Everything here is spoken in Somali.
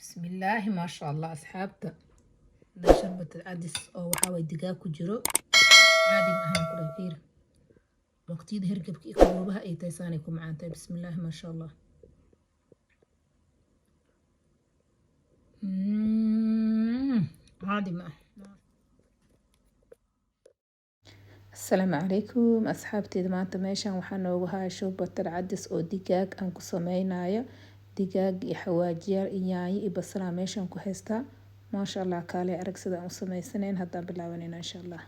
بسم الله ما شاء الله أصحابته ده شربة العدس أو وحاوي دقاق كجرو عادي معهم كل كثير وقتي ده هركب كي قلوبها أي تيسانكم معانتا بسم الله ما شاء الله. عادي معه. السلام عليكم أصحابتي maanta meeshan waxaa noogu haya shoobatar cadis oo digaag aan ku sameynayo digaag iyo xawaajiyaal iyo yaanyo iyo basal aan meeshan ku haystaa maasha Allah kaale arag sida aan u sameysanayn haddaan bilaabanayna insha Allah.